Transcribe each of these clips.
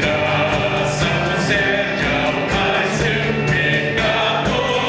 Graça concede ao mais seu pecador.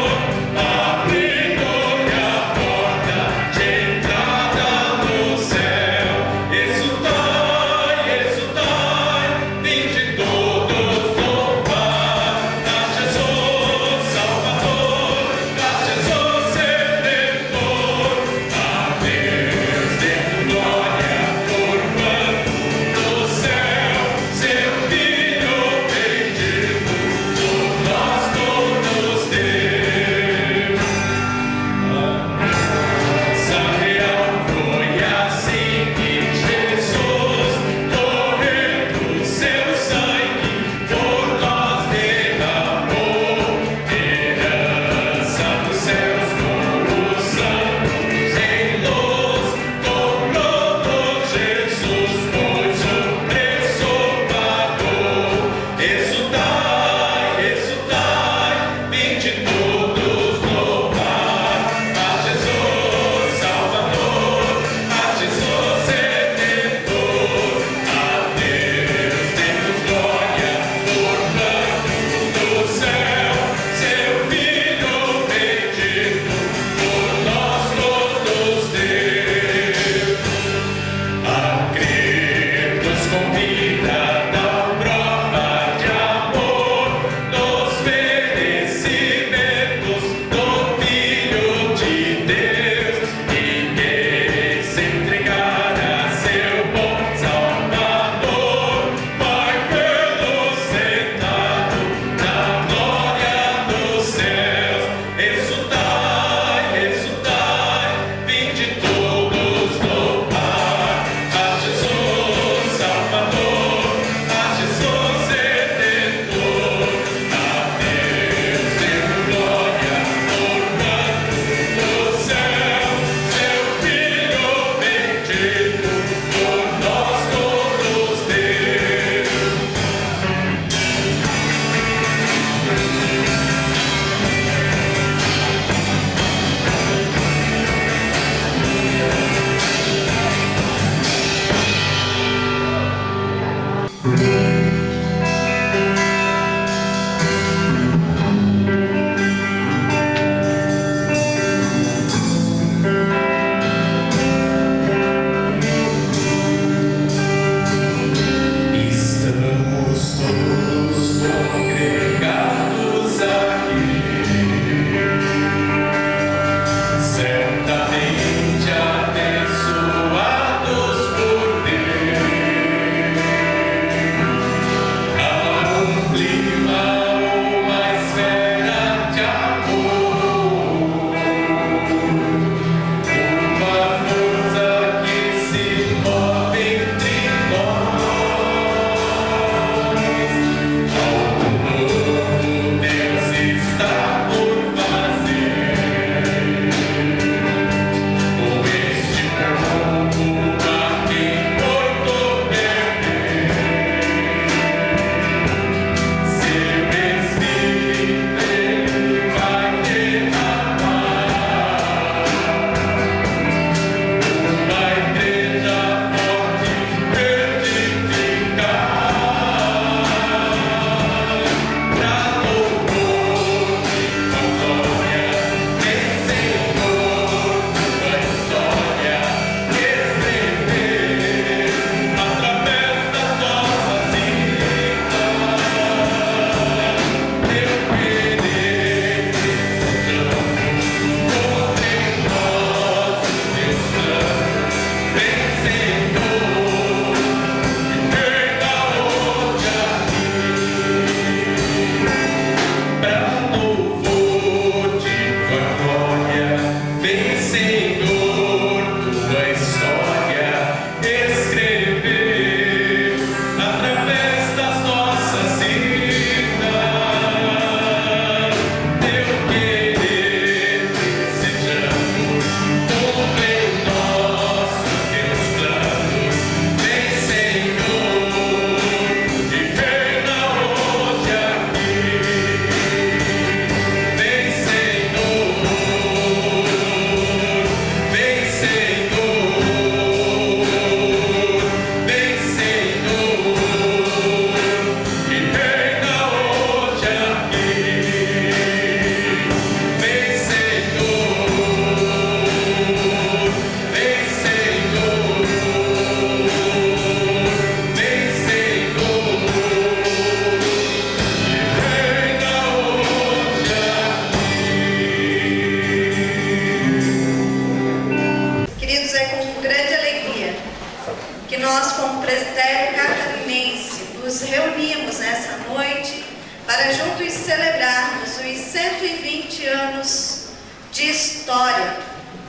de história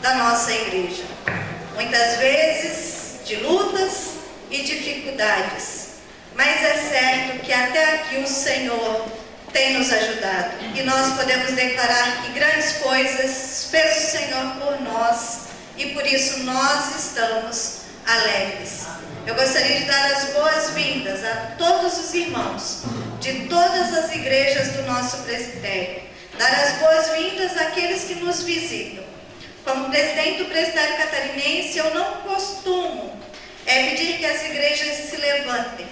da nossa igreja. Muitas vezes de lutas e dificuldades, mas é certo que até aqui o Senhor tem nos ajudado. E nós podemos declarar que grandes coisas fez o Senhor por nós e por isso nós estamos alegres. Eu gostaria de dar as boas-vindas a todos os irmãos de todas as igrejas do nosso presbitério. Dar as boas-vindas àqueles que nos visitam. Como presidente do presbitério catarinense, eu não costumo pedir que as igrejas se levantem,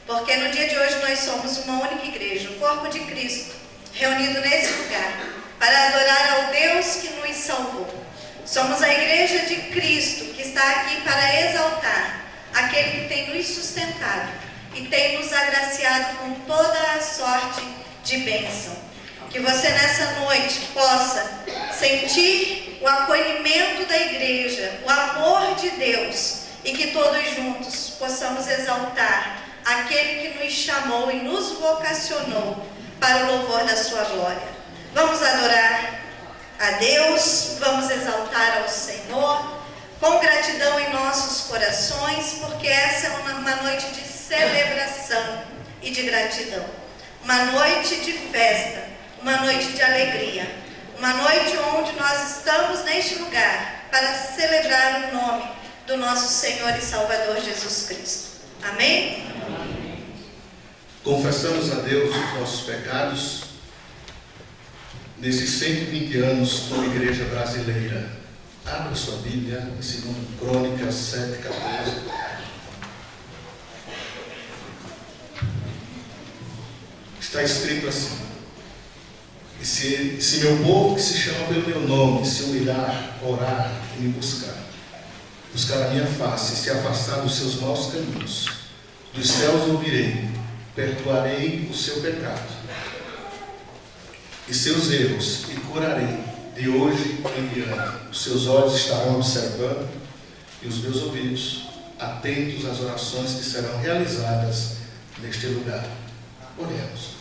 porque no dia de hoje nós somos uma única igreja, o corpo de Cristo, reunido nesse lugar, para adorar ao Deus que nos salvou. Somos a igreja de Cristo, que está aqui para exaltar aquele que tem nos sustentado e tem nos agraciado com toda a sorte de bênção. Que você nessa noite possa sentir o acolhimento da igreja, o amor de Deus, e que todos juntos possamos exaltar aquele que nos chamou e nos vocacionou para o louvor da sua glória. Vamos adorar a Deus, vamos exaltar ao Senhor, com gratidão em nossos corações, porque essa é uma noite de celebração e de gratidão. Uma noite de festa, uma noite de alegria, uma noite onde nós estamos neste lugar para celebrar o nome do nosso Senhor e Salvador Jesus Cristo. Amém? Confessamos a Deus os nossos pecados nesses 120 anos como igreja brasileira. Abra sua Bíblia em 2 Crônicas 7:14. Está escrito assim: e se meu povo que se chama pelo meu nome se humilhar, orar e me buscar a minha face e se afastar dos seus maus caminhos, dos céus ouvirei, perdoarei o seu pecado e seus erros e curarei de hoje em diante. Os seus olhos estarão observando e os meus ouvidos atentos às orações que serão realizadas neste lugar. Oremos.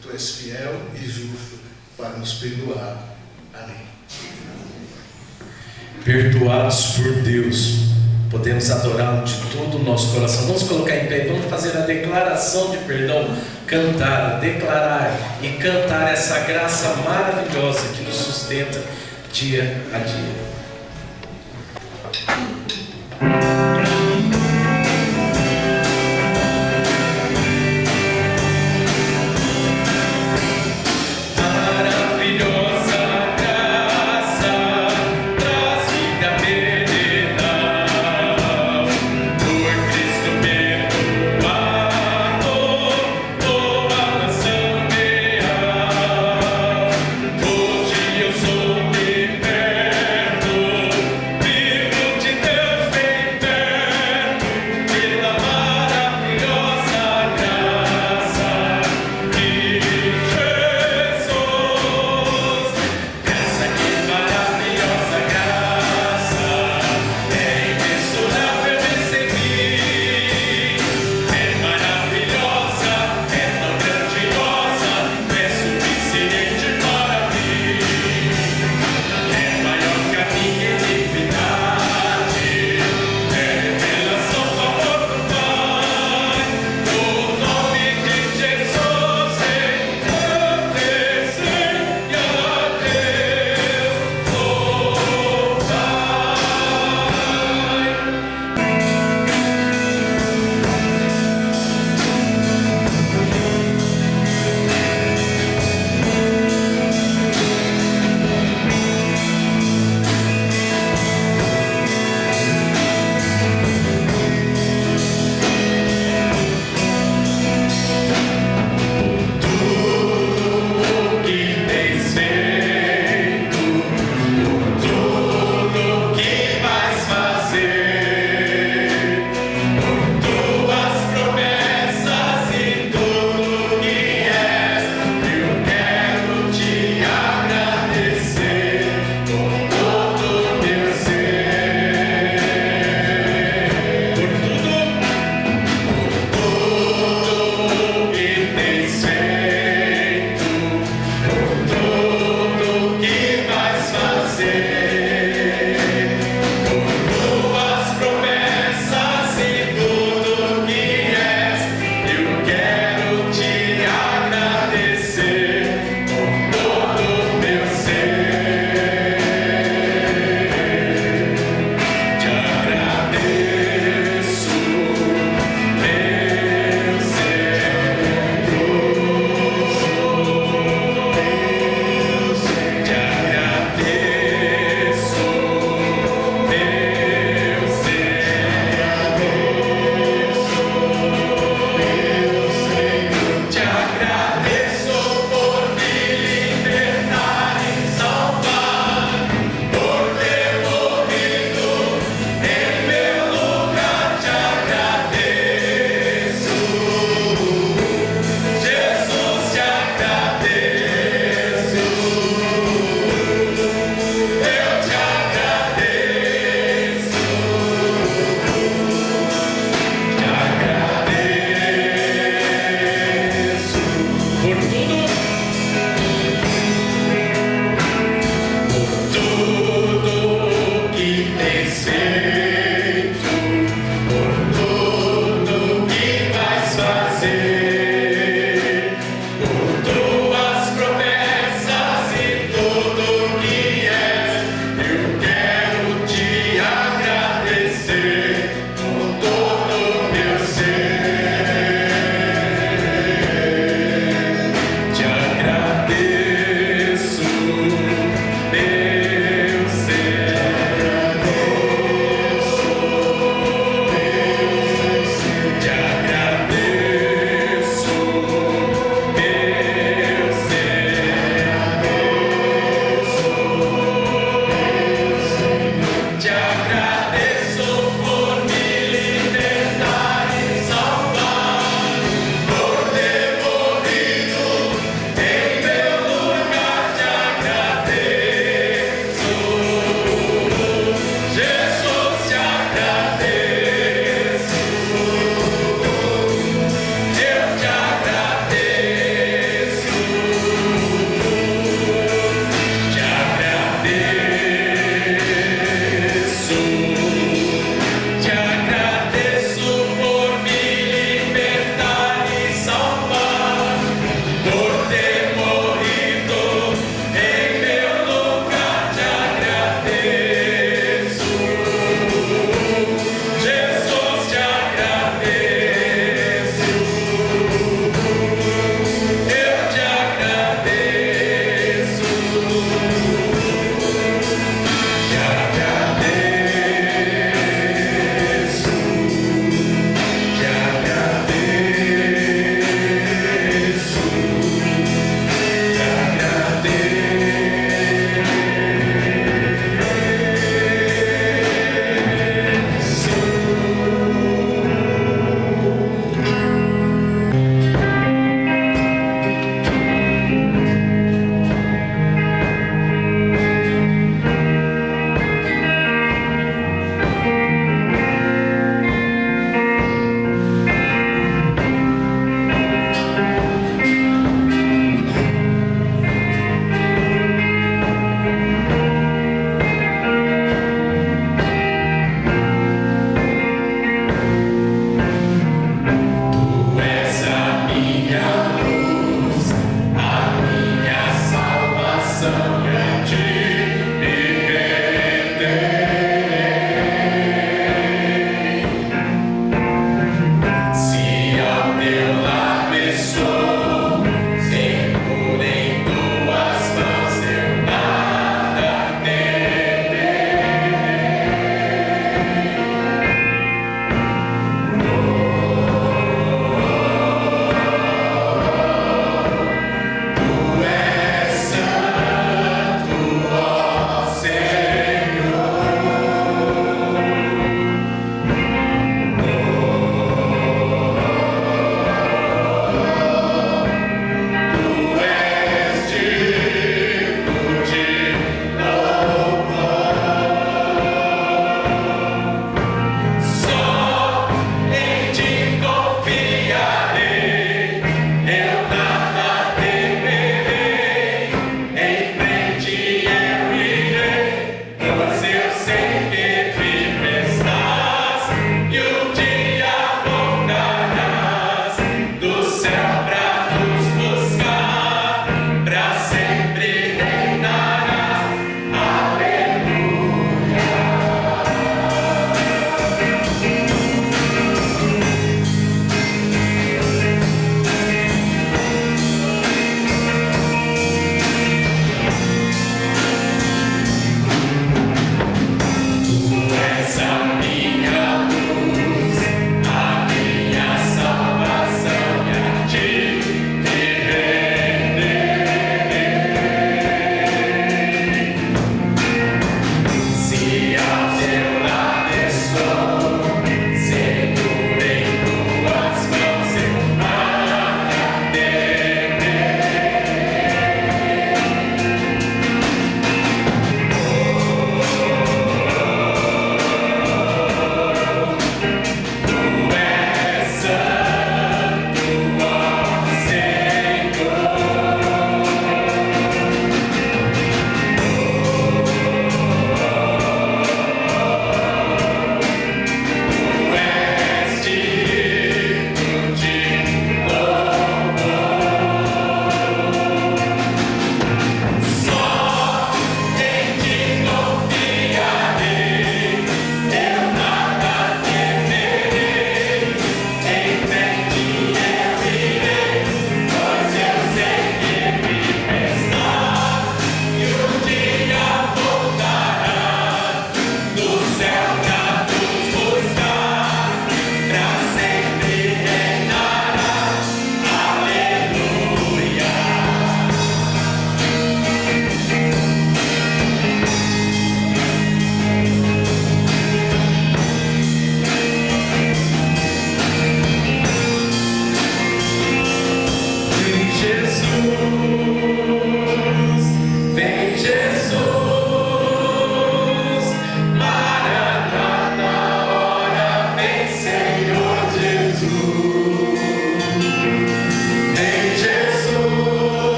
Tu és fiel e justo para nos perdoar. Amém. Perdoados por Deus, podemos adorá-lo de todo o nosso coração. Vamos colocar em pé, vamos fazer a declaração de perdão, cantar, declarar e cantar essa graça maravilhosa que nos sustenta dia a dia. Te agradeço,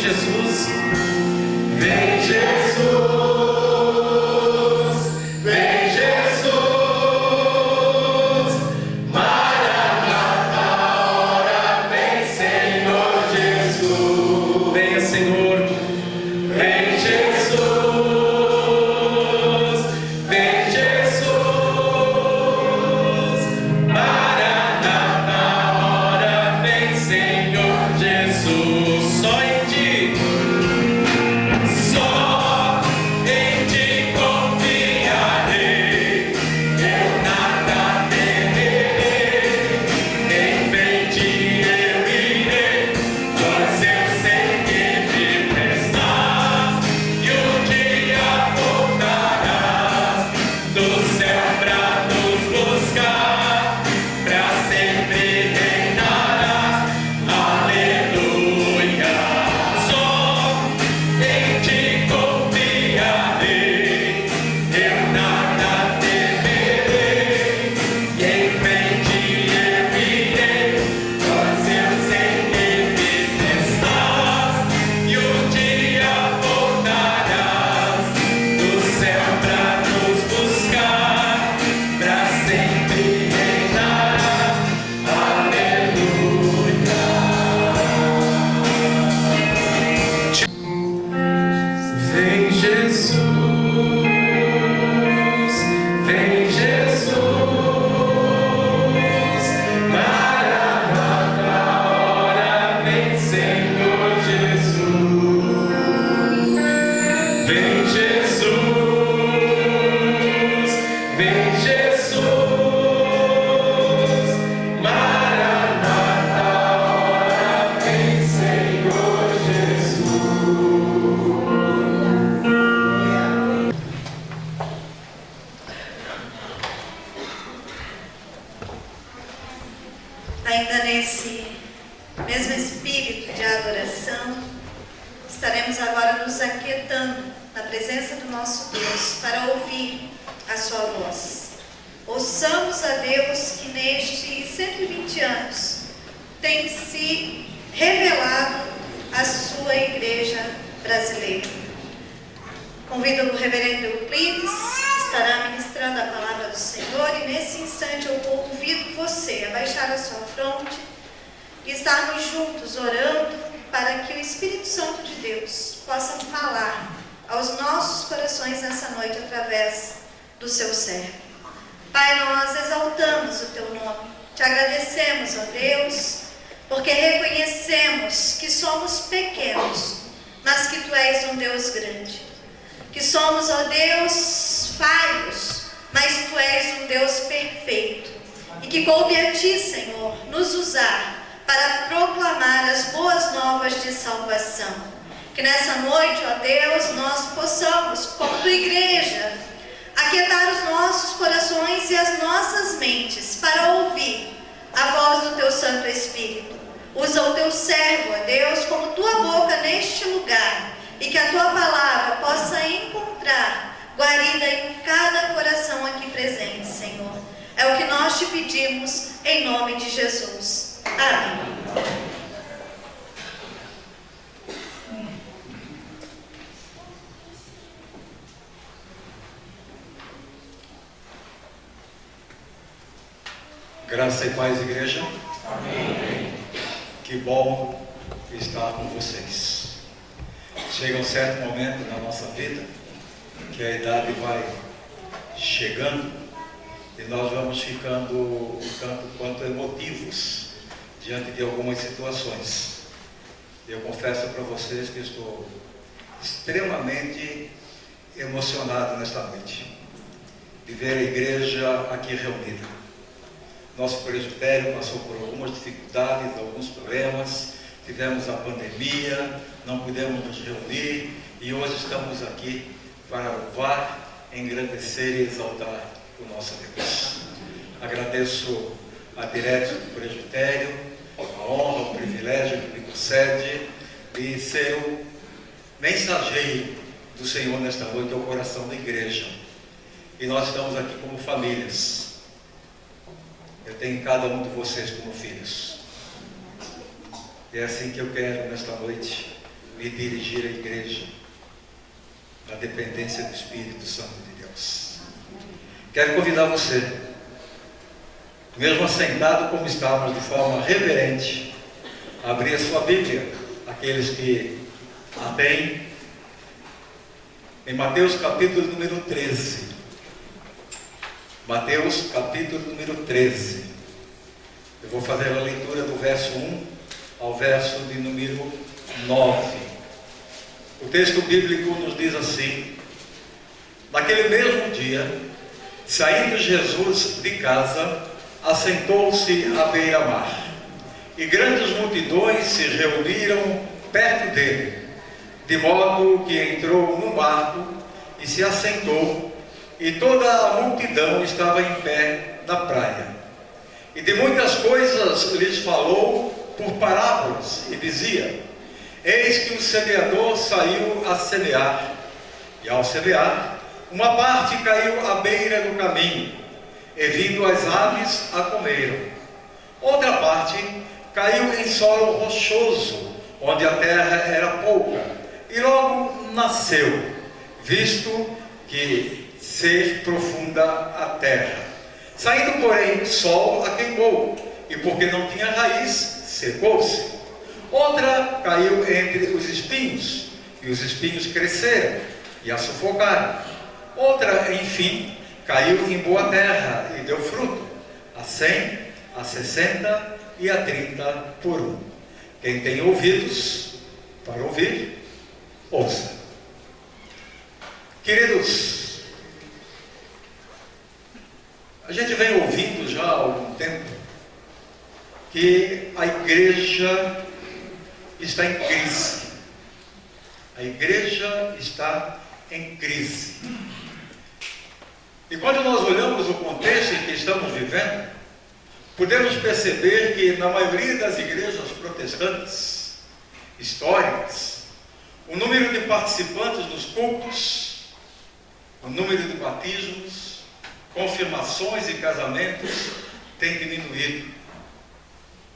Jesus. Vem Jesus. Vem Jesus. Maranata, hora vem, Senhor Jesus. Venha, Senhor. Vem Jesus. Vem Jesus. Maranata, hora vem, Senhor Jesus. Só em ti. Só em ti confiarei, eu nada temerei, em frente eu irei, pois eu sei que me estás, e um dia voltarás do céu pra nos buscar, pra sempre reinarás, aleluia. Só em ti confiarei, eu nada temerei, e em frente eu irei, pois eu sei que me estás, e um dia voltarás do céu pra nos buscar, pra sempre reinarás, aleluia. Vem Jesus, vem Jesus, Maranata, hora vem, Senhor Jesus. Vem Jesus, vem Jesus, Maranata, hora vem, Senhor Jesus. Ainda nesse mesmo espírito de adoração, estaremos agora nos aquietando na presença do nosso Deus para ouvir a sua voz. Ouçamos a Deus que nestes 120 anos tem se revelado à sua igreja brasileira. Convido o reverendo Euclides, que estará ministrando a palavra do Senhor, e nesse instante eu convido você a baixar a sua fronte e estarmos juntos orando para que o Espírito Santo de Deus possa falar aos nossos corações nessa noite através do seu servo. Pai, nós exaltamos o teu nome, te agradecemos, ó Deus, porque reconhecemos que somos pequenos, mas que tu és um Deus grande. Que somos, ó Deus, falhos, mas tu és um Deus perfeito. E que coube a ti, Senhor, nos usar para proclamar as boas novas de salvação. Que nessa noite, ó Deus, nós possamos, como tua igreja, aquietar os nossos corações e as nossas mentes para ouvir a voz do teu Santo Espírito. Usa o teu servo, ó Deus, como tua boca neste lugar, e que a tua palavra possa encontrar guarida em cada coração aqui presente, Senhor. É o que nós te pedimos em nome de Jesus. Amém. Graça e paz, igreja. Amém. Que bom estar com vocês. Chega um certo momento na nossa vida que a idade vai chegando e nós vamos ficando um tanto quanto emotivos diante de algumas situações. Eu confesso para vocês que estou extremamente emocionado nesta noite de ver a igreja aqui reunida. Nosso presbitério passou por algumas dificuldades, alguns problemas, tivemos a pandemia, não pudemos nos reunir e hoje estamos aqui para louvar, engrandecer e exaltar o nosso Deus. Agradeço a direção do presbitério, a honra, o privilégio que me concede de ser o mensageiro do Senhor nesta noite ao coração da igreja. E nós estamos aqui como famílias. Eu tenho cada um de vocês como filhos. E é assim que eu quero nesta noite me dirigir à igreja na dependência do Espírito Santo de Deus. Quero convidar você, mesmo assentado como estamos, de forma reverente, a abrir a sua Bíblia, aqueles que a têm, em Mateus capítulo número 13. Mateus capítulo número 13. Eu vou fazer a leitura do verso 1 ao verso de número 9. O texto bíblico nos diz assim: naquele mesmo dia, saindo Jesus de casa, assentou-se à beira-mar, e grandes multidões se reuniram perto dele, de modo que entrou no barco e se assentou, e toda a multidão estava em pé na praia. E de muitas coisas lhes falou por parábolas, e dizia: eis que o semeador saiu a semear, e ao semear, uma parte caiu à beira do caminho, e vindo as aves a comeram. Outra parte caiu em solo rochoso, onde a terra era pouca, e logo nasceu, visto que ser profunda a terra. Saindo, porém, o sol a queimou, e porque não tinha raiz, secou-se. Outra caiu entre os espinhos, e os espinhos cresceram e a sufocaram. Outra, enfim, caiu em boa terra e deu fruto, a 100, a 60 e a 30 por um. Quem tem ouvidos para ouvir, ouça. Queridos, a gente vem ouvindo já há algum tempo que a igreja está em crise. A igreja está em crise. E quando nós olhamos o contexto em que estamos vivendo, podemos perceber que na maioria das igrejas protestantes históricas, o número de participantes nos cultos, o número de batismos, confirmações e casamentos tem diminuído.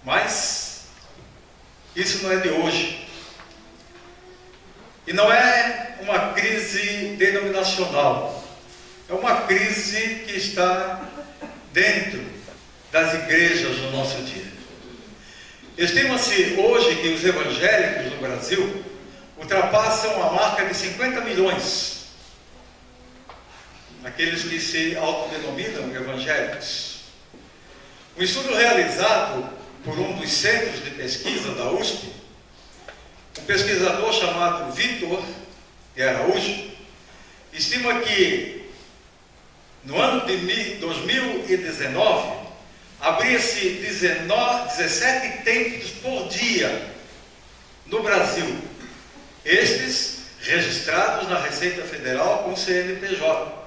Mas isso não é de hoje. E não é uma crise denominacional. É uma crise que está dentro das igrejas no nosso dia. Estima-se hoje que os evangélicos no Brasil ultrapassam a marca de 50 milhões. Aqueles que se autodenominam evangélicos. Um estudo realizado por um dos centros de pesquisa da USP, um pesquisador chamado Vitor de Araújo, estima que no ano de 2019 abria-se 17 templos por dia no Brasil, estes registrados na Receita Federal com CNPJ.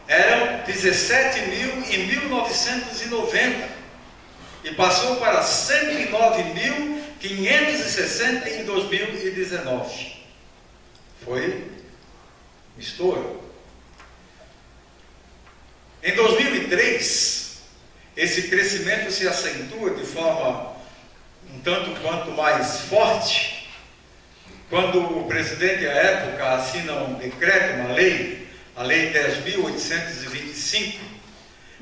Eram 17 mil em 1990 e passou para 109.560 em 2019. Foi um estouro. Em 2003, esse crescimento se acentua de forma um tanto quanto mais forte, quando o presidente à época assina um decreto, uma lei, a Lei 10.825,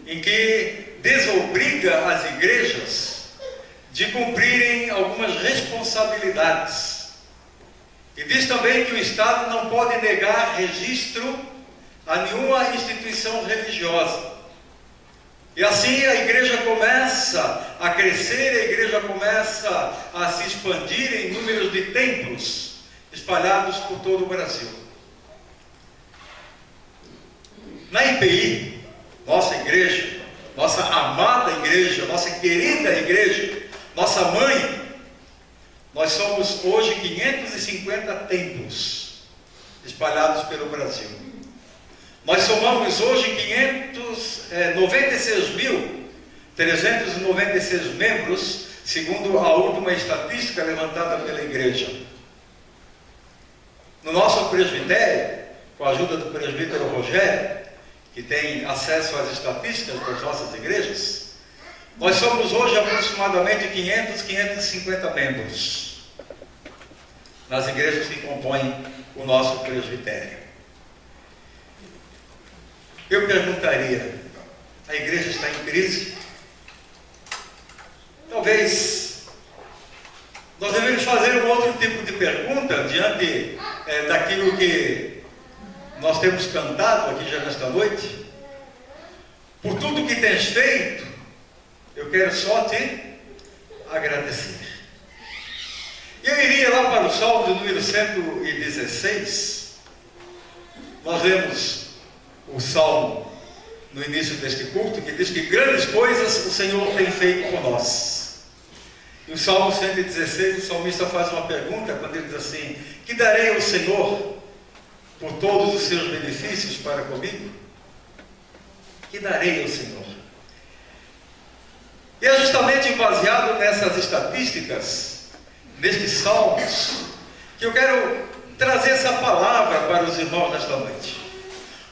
em que desobriga as igrejas de cumprirem algumas responsabilidades. E diz também que o Estado não pode negar registro a nenhuma instituição religiosa. E assim a igreja começa a crescer, a igreja começa a se expandir em números de templos espalhados por todo o Brasil. Na IPI, nossa igreja, nossa amada igreja, nossa querida igreja, nossa mãe, nós somos hoje 550 templos espalhados pelo Brasil. Nós somamos hoje 96.396 membros, segundo a última estatística levantada pela igreja. No nosso presbitério, com a ajuda do presbítero Rogério, que tem acesso às estatísticas das nossas igrejas, nós somos hoje aproximadamente 550 membros. nas igrejas que compõem o nosso presbitério. Eu perguntaria, a igreja está em crise? Talvez nós devemos fazer um outro tipo de pergunta diante daquilo que nós temos cantado aqui já nesta noite. Por tudo que tens feito, eu quero só te agradecer. Eu iria lá para o Salmo número 116. Nós lemos o Salmo no início deste culto, que diz que grandes coisas o Senhor tem feito por nós. E o Salmo 116, o salmista faz uma pergunta quando ele diz assim: que darei ao Senhor por todos os seus benefícios para comigo? Que darei ao Senhor? E é justamente baseado nessas estatísticas, nestes salmos, que eu quero trazer essa palavra para os irmãos nesta noite.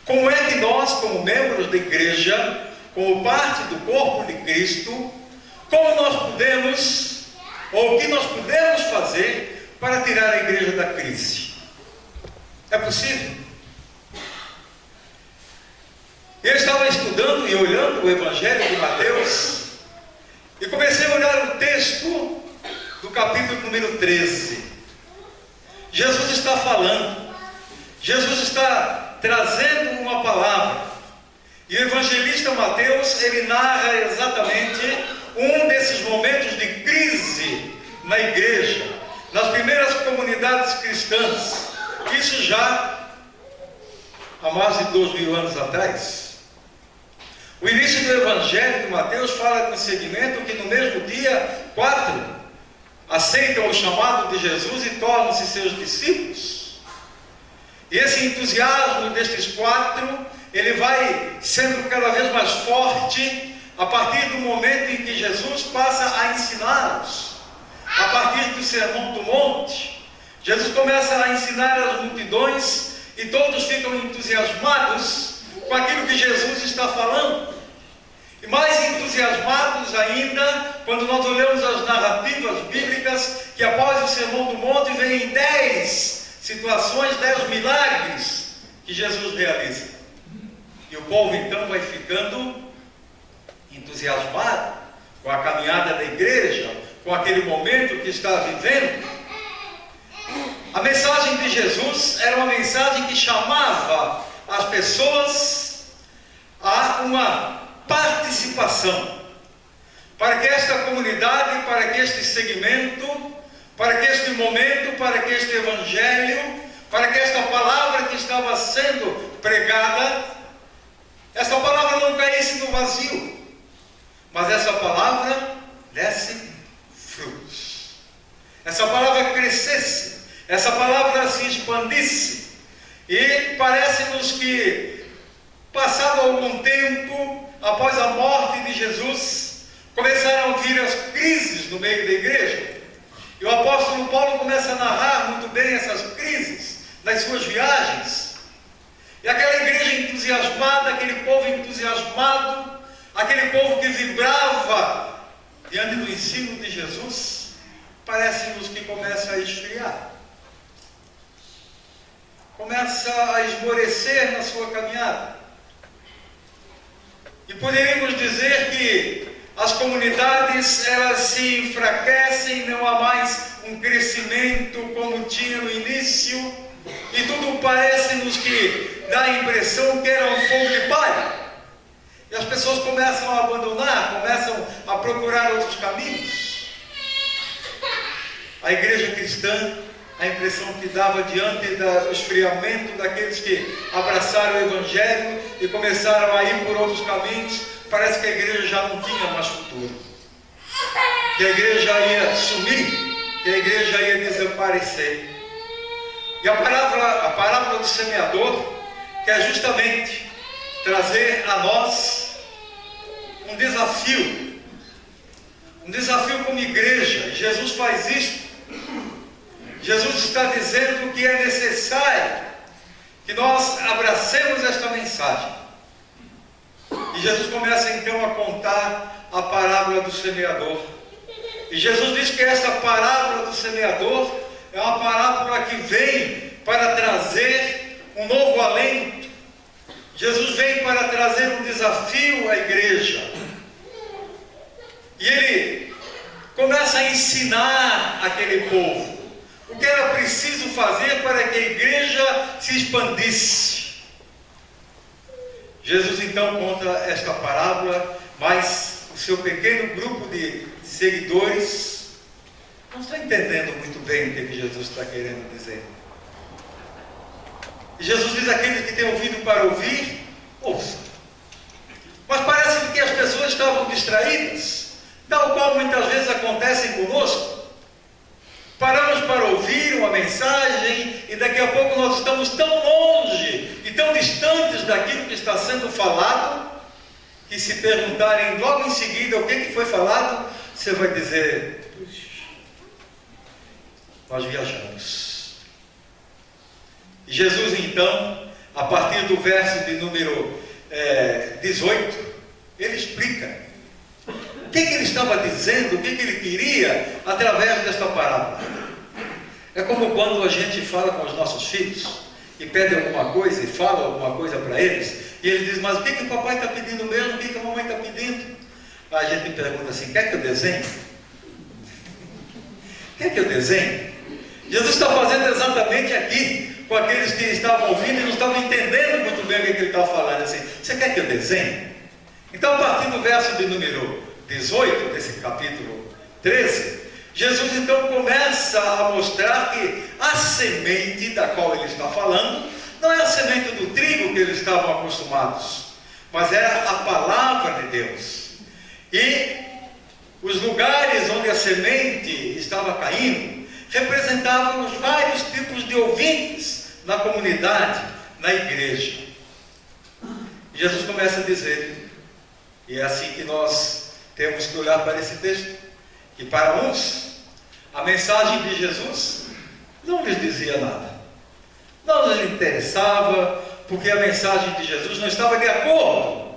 Como é que nós, como membros da igreja, como parte do corpo de Cristo, como nós podemos, ou o que nós podemos fazer para tirar a igreja da crise? É possível? Eu estava estudando e olhando o Evangelho de Mateus e comecei a olhar o texto do capítulo número 13. Jesus está falando, Jesus está trazendo uma palavra, e o evangelista Mateus, ele narra exatamente um desses momentos de crise na igreja, nas primeiras comunidades cristãs, isso já há mais de 2000 anos atrás. O início do Evangelho de Mateus fala no segmento que no mesmo dia 4 aceitam o chamado de Jesus e tornam-se seus discípulos. E esse entusiasmo destes 4, ele vai sendo cada vez mais forte a partir do momento em que Jesus passa a ensiná-los. A partir do Sermão do Monte, Jesus começa a ensinar as multidões e todos ficam entusiasmados com aquilo que Jesus está falando. E mais entusiasmados ainda quando nós olhamos as narrativas bíblicas, que após o Sermão do Monte vem 10 situações, 10 milagres que Jesus realiza. E o povo então vai ficando entusiasmado com a caminhada da igreja, com aquele momento que está vivendo. A mensagem de Jesus era uma mensagem que chamava as pessoas a uma participação, para que esta comunidade, para que este segmento, para que este momento, para que este evangelho, para que esta palavra que estava sendo pregada, esta palavra não caísse no vazio, mas essa palavra desse frutos, essa palavra crescesse, essa palavra se expandisse. E parece-nos que, passado algum tempo, após a morte de Jesus, começaram a vir as crises no meio da igreja. E o apóstolo Paulo começa a narrar muito bem essas crises nas suas viagens. E aquela igreja entusiasmada, aquele povo entusiasmado, aquele povo que vibrava diante do ensino de Jesus, parece-nos que começa a esfriar. Começa a esmorecer na sua caminhada. E poderíamos dizer que as comunidades, elas se enfraquecem, não há mais um crescimento como tinha no início, e tudo parece-nos que dá a impressão que era um fogo de palha. E as pessoas começam a abandonar, começam a procurar outros caminhos. A igreja cristã, a impressão que dava diante do esfriamento daqueles que abraçaram o Evangelho e começaram a ir por outros caminhos, parece que a igreja já não tinha mais futuro, que a igreja ia sumir, que a igreja ia desaparecer. E a parábola do semeador quer justamente trazer a nós um desafio como igreja. E Jesus faz isso. Jesus está dizendo que é necessário que nós abracemos esta mensagem. E Jesus começa então a contar a parábola do semeador. E Jesus diz que esta parábola do semeador é uma parábola que vem para trazer um novo alento. Jesus vem para trazer um desafio à igreja. E ele começa a ensinar aquele povo o que era preciso fazer para que a igreja se expandisse. Jesus então conta esta parábola, mas o seu pequeno grupo de seguidores não está entendendo muito bem o que Jesus está querendo dizer. E Jesus diz: aquele que tem ouvido para ouvir, ouça. Mas parece que as pessoas estavam distraídas, tal qual muitas vezes acontece conosco. Paramos para ouvir uma mensagem e daqui a pouco nós estamos tão longe e tão distantes daquilo que está sendo falado, que se perguntarem logo em seguida o que foi falado, você vai dizer: puxa, nós viajamos. E Jesus então, a partir do verso de número 18, ele explica o que ele estava dizendo, o que ele queria através desta parábola. É como quando a gente fala com os nossos filhos e pede alguma coisa e fala alguma coisa para eles, e eles dizem: mas o que o papai está pedindo mesmo? O que a mamãe está pedindo? Aí a gente pergunta assim: quer que eu desenhe? Quer que eu desenhe? Jesus está fazendo exatamente aqui com aqueles que estavam ouvindo e não estavam entendendo muito bem o que ele estava falando. Assim: você quer que eu desenhe? Então, a partir do verso de número 18, desse capítulo 13, Jesus então começa a mostrar que a semente da qual ele está falando não é a semente do trigo que eles estavam acostumados, mas era a palavra de Deus. E os lugares onde a semente estava caindo representavam os vários tipos de ouvintes na comunidade, na igreja. E Jesus começa a dizer, e é assim que nós temos que olhar para esse texto, que para uns a mensagem de Jesus não lhes dizia nada, não lhes interessava, porque a mensagem de Jesus não estava de acordo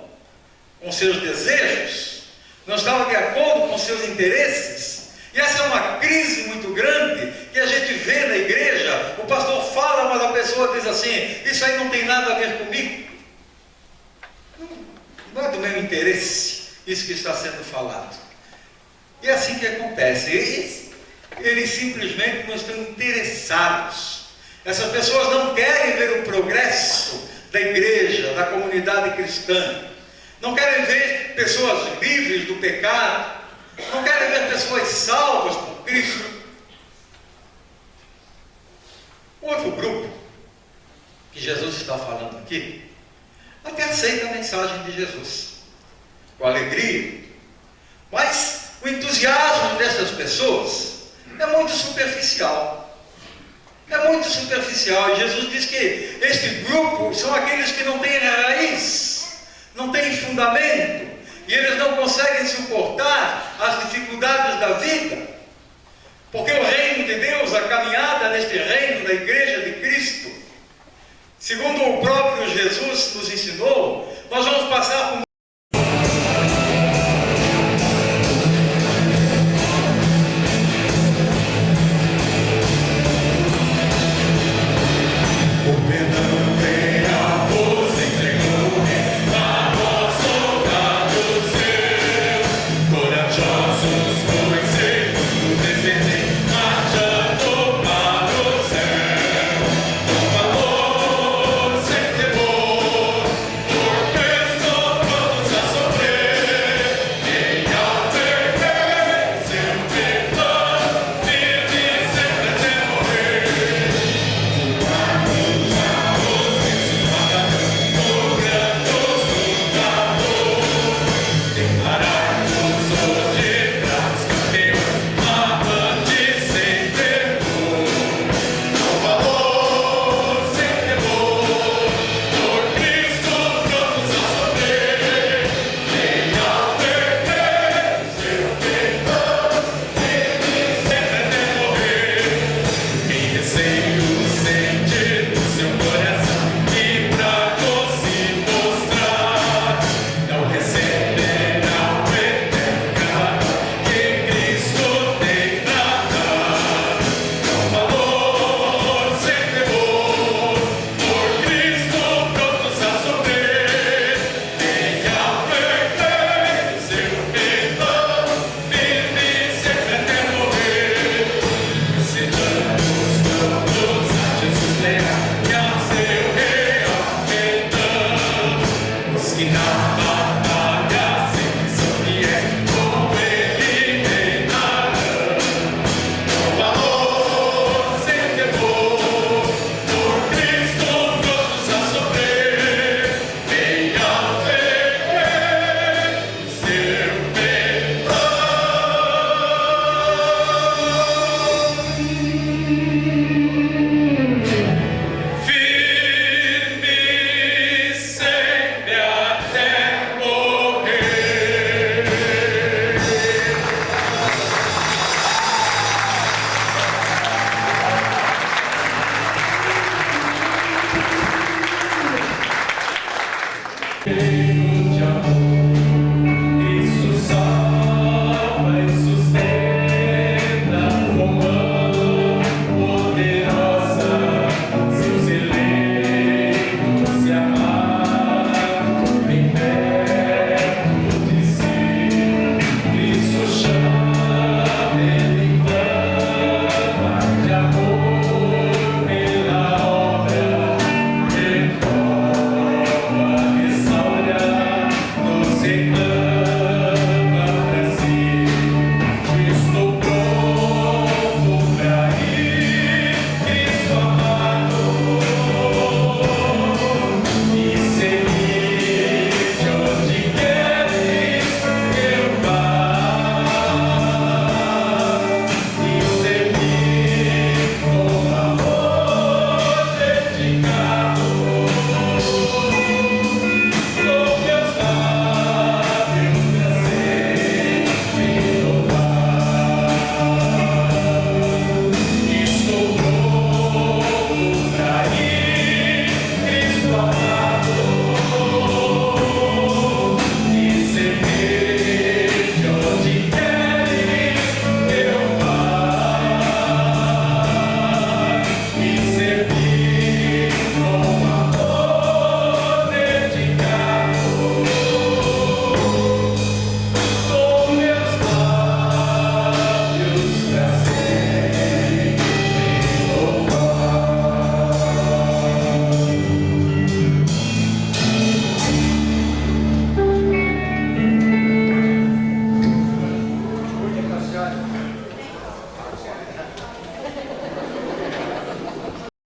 com seus desejos, não estava de acordo com seus interesses. E essa é uma crise muito grande que a gente vê na igreja. O pastor fala, mas a pessoa diz assim: isso aí não tem nada a ver comigo, não é do meu interesse isso que está sendo falado. E é assim que acontece. Eles simplesmente não estão interessados. Essas pessoas não querem ver o progresso da igreja, da comunidade cristã. Não querem ver pessoas livres do pecado. Não querem ver pessoas salvas por Cristo. Outro grupo que Jesus está falando aqui até aceita a mensagem de Jesus com alegria, mas o entusiasmo dessas pessoas é muito superficial. É muito superficial. E Jesus diz que este grupo são aqueles que não têm raiz, não têm fundamento, e eles não conseguem suportar as dificuldades da vida, porque o reino de Deus, a caminhada neste reino da igreja de Cristo, segundo o próprio Jesus nos ensinou, nós vamos passar por